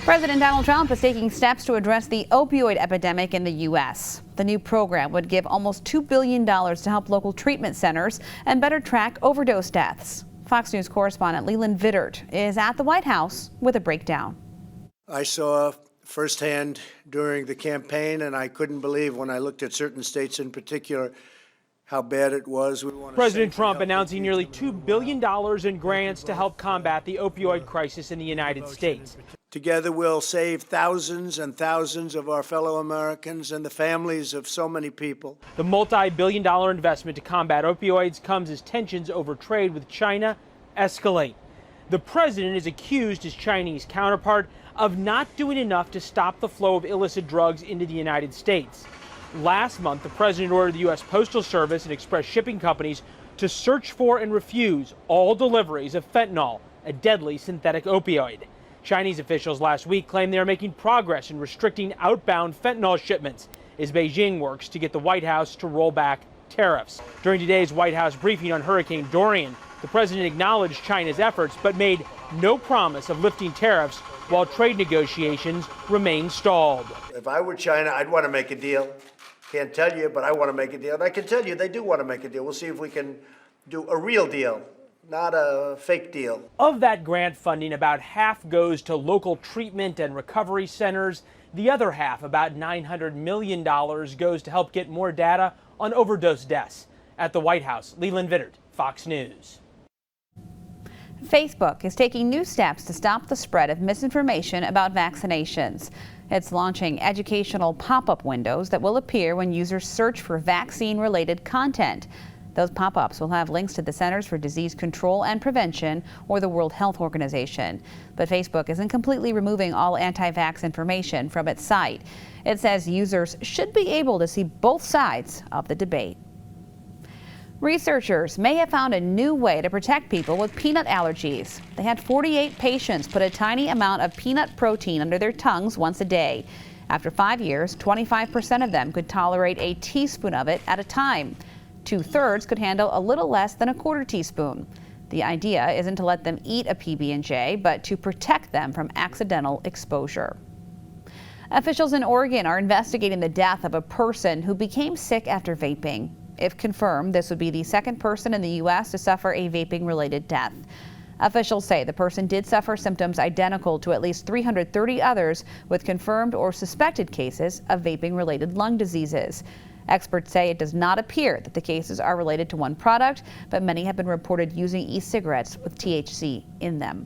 President Donald Trump is taking steps to address the opioid epidemic in the U.S. The new program would give almost $2 billion to help local treatment centers and better track overdose deaths. Fox News correspondent Leland Vittert is at the White House with a breakdown. I saw firsthand during the campaign, and I couldn't believe when I looked at certain states in particular how bad it was. President Trump announcing nearly $2 billion in grants to help combat the opioid crisis in the United States. Together we'll save thousands and thousands of our fellow Americans and the families of so many people. The multi-billion-dollar investment to combat opioids comes as tensions over trade with China escalate. The president is accused his Chinese counterpart of not doing enough to stop the flow of illicit drugs into the United States. Last month, the president ordered the U.S. Postal Service and express shipping companies to search for and refuse all deliveries of fentanyl, a deadly synthetic opioid. Chinese officials last week claimed they are making progress in restricting outbound fentanyl shipments as Beijing works to get the White House to roll back tariffs. During today's White House briefing on Hurricane Dorian, the president acknowledged China's efforts but made no promise of lifting tariffs while trade negotiations remain stalled. If I were China, I'd want to make a deal. Can't tell you, but I want to make a deal. And I can tell you they do want to make a deal. We'll see if we can do a real deal, not a fake deal. Of that grant funding, about half goes to local treatment and recovery centers. The other half, about $900 million, goes to help get more data on overdose deaths. At the White House, Leland Vittert, Fox News. Facebook is taking new steps to stop the spread of misinformation about vaccinations. It's launching educational pop-up windows that will appear when users search for vaccine-related content. Those pop-ups will have links to the Centers for Disease Control and Prevention or the World Health Organization. But Facebook isn't completely removing all anti-vax information from its site. It says users should be able to see both sides of the debate. Researchers may have found a new way to protect people with peanut allergies. They had 48 patients put a tiny amount of peanut protein under their tongues once a day. After 5 years, 25% of them could tolerate a teaspoon of it at a time. 2/3 could handle a little less than a quarter teaspoon. The idea isn't to let them eat a PB&J, but to protect them from accidental exposure. Officials in Oregon are investigating the death of a person who became sick after vaping. If confirmed, this would be the second person in the U.S. to suffer a vaping-related death. Officials say the person did suffer symptoms identical to at least 330 others with confirmed or suspected cases of vaping-related lung diseases. Experts say it does not appear that the cases are related to one product, but many have been reported using e-cigarettes with THC in them.